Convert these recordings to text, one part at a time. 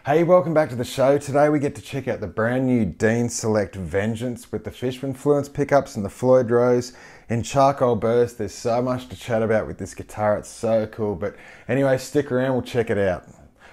Hey, welcome back to the show. Today we get to check out the brand new Dean Select Vengeance with the Fishman Fluence pickups and the Floyd Rose in charcoal burst. There's so much to chat about with this guitar, it's so cool. But anyway, stick around, we'll check it out.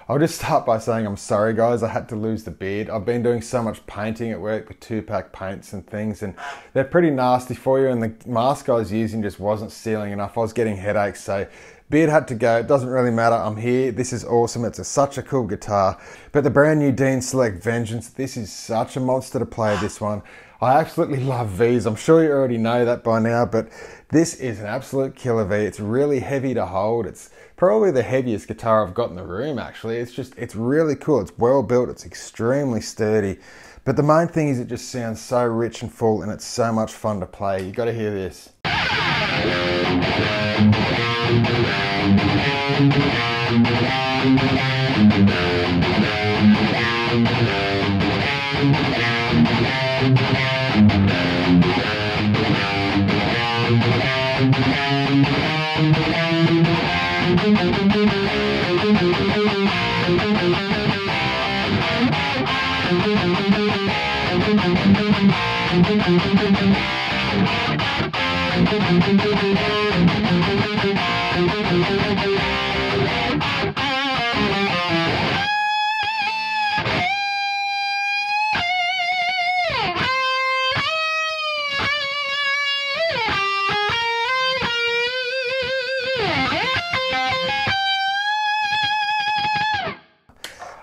I'll just start by saying I'm sorry guys, I had to lose the beard. I've been doing so much painting at work with 2-pack paints and things, and they're pretty nasty for you, and the mask I was using just wasn't sealing enough. I was getting headaches, so beard had to go. It doesn't really matter, I'm here. This is awesome, it's such a cool guitar. But the brand new Dean Select Vengeance, this is such a monster to play, this one. I absolutely love Vs. I'm sure you already know that by now, but this is an absolute killer V. It's really heavy to hold. It's probably the heaviest guitar I've got in the room, actually. It's really cool. It's well built. It's extremely sturdy. But the main thing is it just sounds so rich and full, and it's so much fun to play. You got to hear this.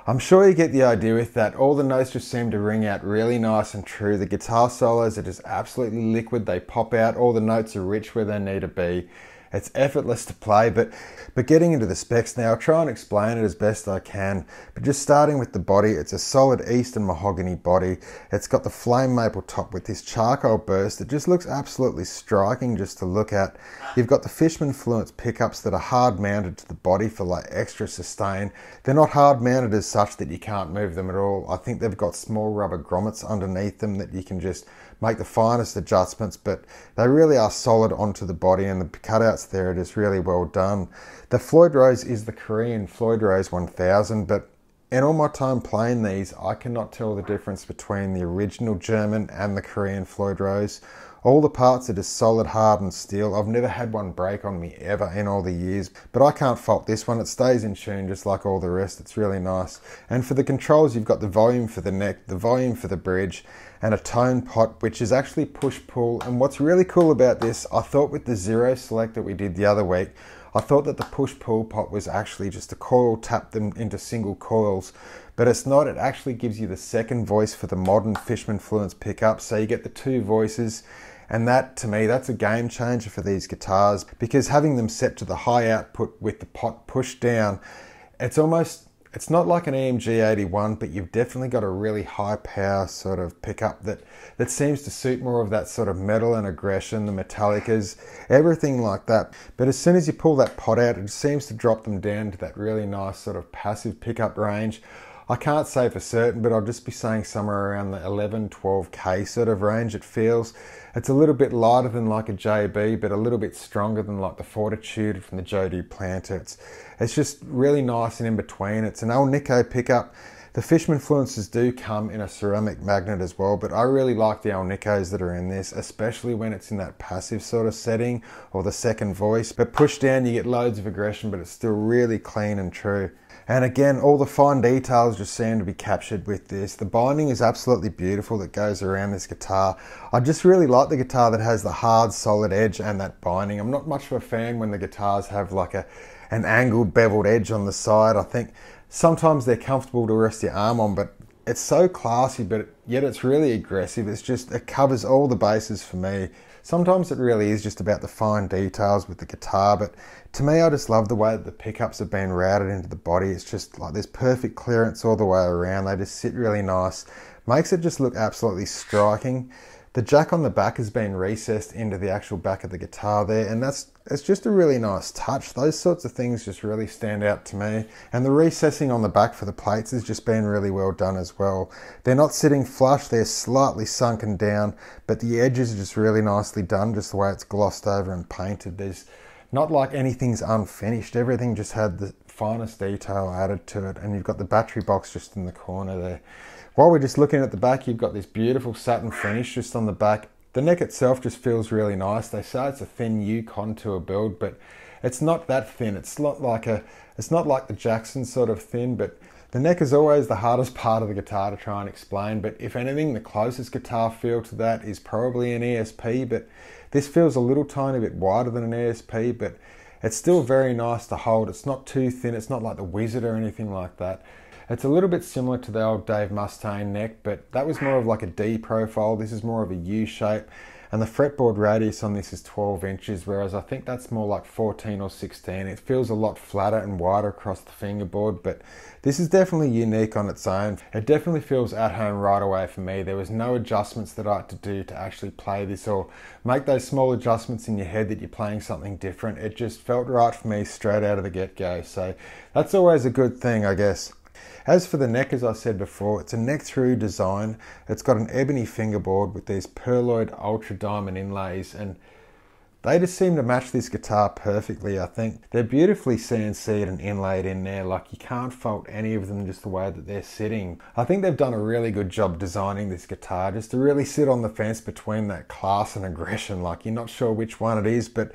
I'm sure you get the idea with that. All the notes just seem to ring out really nice and true. The guitar solos are just absolutely liquid. They pop out. All the notes are rich where they need to be. It's effortless to play, but getting into the specs now, I'll try and explain it as best I can. But just starting with the body, it's a solid Eastern mahogany body. It's got the flame maple top with this charcoal burst. It just looks absolutely striking just to look at. You've got the Fishman Fluence pickups that are hard mounted to the body for like extra sustain. They're not hard mounted as such that you can't move them at all. I think they've got small rubber grommets underneath them that you can just make the finest adjustments, but they really are solid onto the body, and the cutouts there are just really well done. The Floyd Rose is the Korean Floyd Rose 1000, but in all my time playing these, I cannot tell the difference between the original German and the Korean Floyd Rose. All the parts are just solid, hardened steel. I've never had one break on me ever in all the years, but I can't fault this one. It stays in tune just like all the rest. It's really nice. And for the controls, you've got the volume for the neck, the volume for the bridge, and a tone pot, which is actually push-pull. And what's really cool about this, I thought with the Zero Select that we did the other week, I thought that the push-pull pot was actually just a coil, tap them into single coils, but it's not. It actually gives you the second voice for the modern Fishman Fluence pickup, so you get the two voices. And that, to me, that's a game changer for these guitars, because having them set to the high output with the pot pushed down, it's not like an EMG 81, but you've definitely got a really high power sort of pickup that seems to suit more of that sort of metal and aggression, the Metallicas, everything like that. But as soon as you pull that pot out, it seems to drop them down to that really nice sort of passive pickup range. I can't say for certain, but I'll just be saying somewhere around the 11, 12K sort of range it feels. It's a little bit lighter than like a JB, but a little bit stronger than like the Fortitude from the Joe Duplanter. It's just really nice and in between. It's an Alnico pickup. The Fishman Fluences do come in a ceramic magnet as well, but I really like the Alnicos that are in this, especially when it's in that passive sort of setting or the second voice. But pushed down, you get loads of aggression, but it's still really clean and true. And again, all the fine details just seem to be captured with this. The binding is absolutely beautiful that goes around this guitar. I just really like the guitar that has the hard, solid edge and that binding. I'm not much of a fan when the guitars have like an angled, beveled edge on the side. I think sometimes they're comfortable to rest your arm on, but It's so classy, but yet it's really aggressive. It covers all the bases for me. Sometimes it really is just about the fine details with the guitar, but to me, I just love the way that the pickups have been routed into the body. It's just like there's perfect clearance all the way around. They just sit really nice. Makes it just look absolutely striking. The jack on the back has been recessed into the actual back of the guitar there, and it's just a really nice touch. Those sorts of things just really stand out to me. And the recessing on the back for the plates has just been really well done as well. They're not sitting flush, they're slightly sunken down, but the edges are just really nicely done, just the way it's glossed over and painted. There's not like anything's unfinished. Everything just had the finest detail added to it, and you've got the battery box just in the corner there. While we're just looking at the back, you've got this beautiful satin finish just on the back. The neck itself just feels really nice. They say it's a thin U contour build, but it's not that thin. It's not like the Jackson sort of thin, but the neck is always the hardest part of the guitar to try and explain. But if anything, the closest guitar feel to that is probably an ESP, but this feels a little tiny bit wider than an ESP, but it's still very nice to hold. It's not too thin. It's not like the Wizard or anything like that. It's a little bit similar to the old Dave Mustaine neck, but that was more of like a D profile. This is more of a U shape, and the fretboard radius on this is 12 inches, whereas I think that's more like 14 or 16. It feels a lot flatter and wider across the fingerboard, but this is definitely unique on its own. It definitely feels at home right away for me. There was no adjustments that I had to do to actually play this or make those small adjustments in your head that you're playing something different. It just felt right for me straight out of the get-go, so that's always a good thing, I guess. As for the neck, as I said before, it's a neck through design. It's got an ebony fingerboard with these pearloid ultra diamond inlays, and they just seem to match this guitar perfectly, I think. They're beautifully CNC'd and inlaid in there, like you can't fault any of them just the way that they're sitting. I think they've done a really good job designing this guitar just to really sit on the fence between that class and aggression, like you're not sure which one it is, but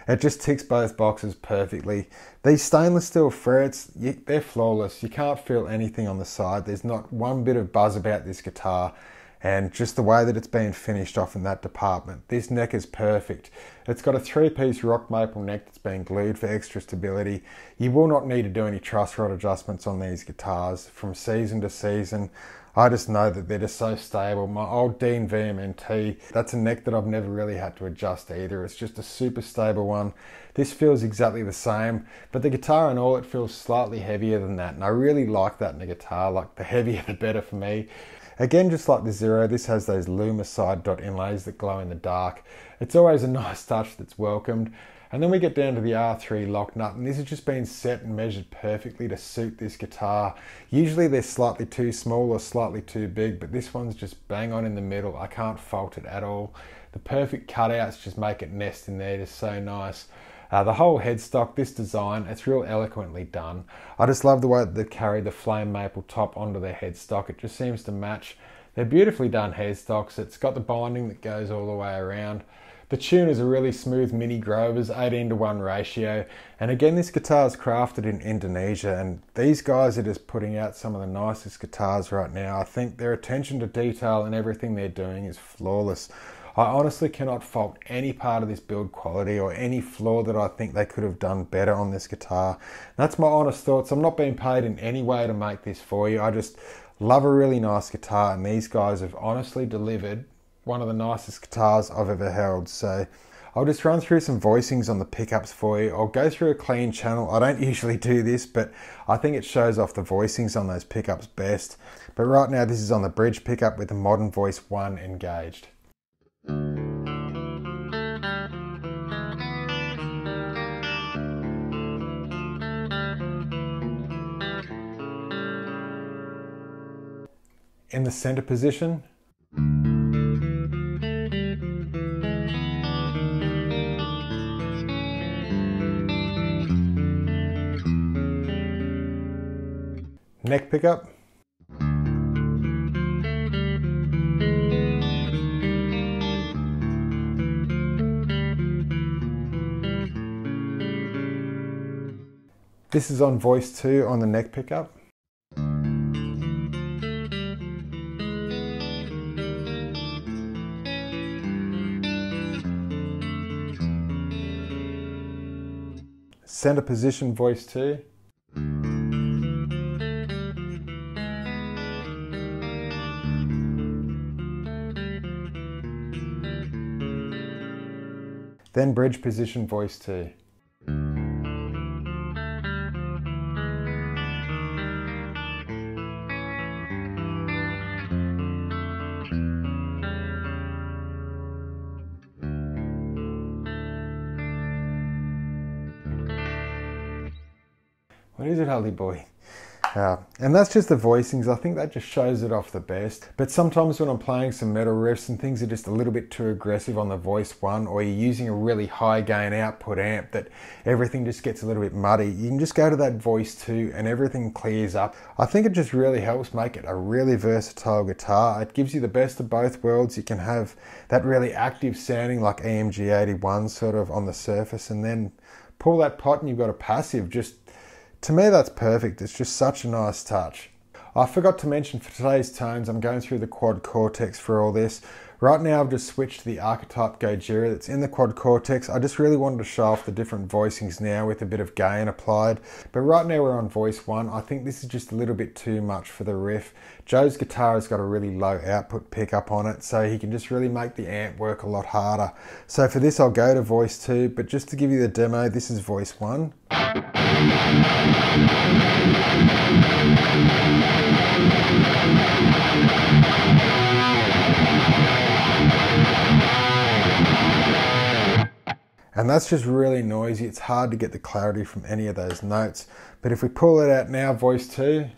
it just ticks both boxes perfectly. These stainless steel frets, they're flawless. You can't feel anything on the side. There's not one bit of buzz about this guitar, and just the way that it's been finished off in that department. This neck is perfect. It's got a 3-piece rock maple neck that's been glued for extra stability. You will not need to do any truss rod adjustments on these guitars from season to season. I just know that they're just so stable. My old Dean VMNT, that's a neck that I've never really had to adjust either. It's just a super stable one. This feels exactly the same, but the guitar and all, it feels slightly heavier than that, and I really like that in a guitar. Like, the heavier the better for me. Again, just like the Zero, this has those Luma side dot inlays that glow in the dark. It's always a nice touch that's welcomed. And then we get down to the R3 lock nut, and this has just been set and measured perfectly to suit this guitar. Usually they're slightly too small or slightly too big, but this one's just bang on in the middle. I can't fault it at all. The perfect cutouts just make it nest in there, just so nice. The whole headstock, this design, it's real eloquently done. I just love the way that they carry the flame maple top onto their headstock. It just seems to match. They're beautifully done headstocks. It's got the binding that goes all the way around. The tuners are really smooth mini Grovers, 18:1 ratio. And again, this guitar is crafted in Indonesia, and these guys are just putting out some of the nicest guitars right now. I think their attention to detail and everything they're doing is flawless. I honestly cannot fault any part of this build quality or any flaw that I think they could have done better on this guitar. That's my honest thoughts. I'm not being paid in any way to make this for you. I just love a really nice guitar, and these guys have honestly delivered one of the nicest guitars I've ever held. So I'll just run through some voicings on the pickups for you. I'll go through a clean channel. I don't usually do this, but I think it shows off the voicings on those pickups best. But right now, this is on the bridge pickup with the Modern Voice 1 engaged. In the center position, neck pickup, this is on voice 2 on the neck pickup. Center position, voice 2. then bridge position voice 2. What is it, Holly boy? And that's just the voicings. I think that just shows it off the best. But sometimes when I'm playing some metal riffs and things are just a little bit too aggressive on the voice 1, or you're using a really high gain output amp that everything just gets a little bit muddy, you can just go to that voice 2 and everything clears up. I think it just really helps make it a really versatile guitar. It gives you the best of both worlds. You can have that really active sounding like EMG 81 sort of on the surface, and then pull that pot and you've got a passive. Just to me, that's perfect. It's just such a nice touch. I forgot to mention for today's tones, I'm going through the quad cortex for all this. Right now I've just switched to the archetype Gojira that's in the quad cortex. I just really wanted to show off the different voicings now with a bit of gain applied. But right now we're on voice 1. I think this is just a little bit too much for the riff. Joe's guitar has got a really low output pickup on it, so he can just really make the amp work a lot harder. So for this I'll go to voice 2, but just to give you the demo, this is voice 1. And that's just really noisy. It's hard to get the clarity from any of those notes. But if we pull it out now, voice 2.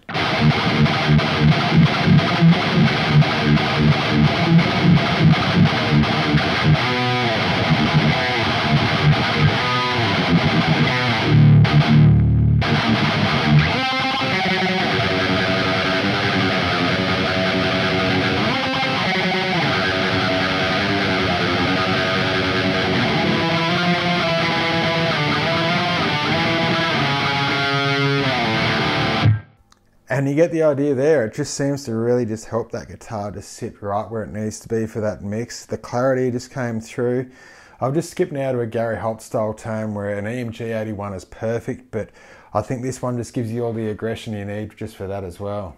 And you get the idea there. It just seems to really just help that guitar to sit right where it needs to be for that mix. The clarity just came through. I've just skipped now to a Gary Holt style tone where an EMG 81 is perfect, but I think this one just gives you all the aggression you need just for that as well.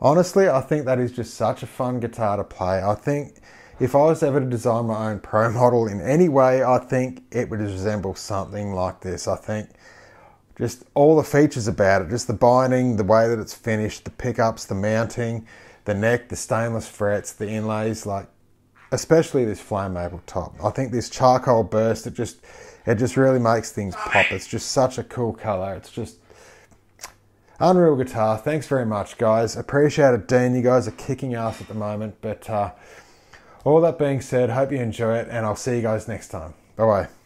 Honestly, I think that is just such a fun guitar to play. I think if I was ever to design my own pro model in any way, I think it would resemble something like this. I think just all the features about it, just the binding, the way that it's finished, the pickups, the mounting, the neck, the stainless frets, the inlays, like especially this flame maple top. I think this charcoal burst, it just really makes things pop. It's just such a cool color. It's just unreal guitar. Thanks very much, guys. Appreciate it, Dean. You guys are kicking ass at the moment. But all that being said, hope you enjoy it, and I'll see you guys next time. Bye-bye.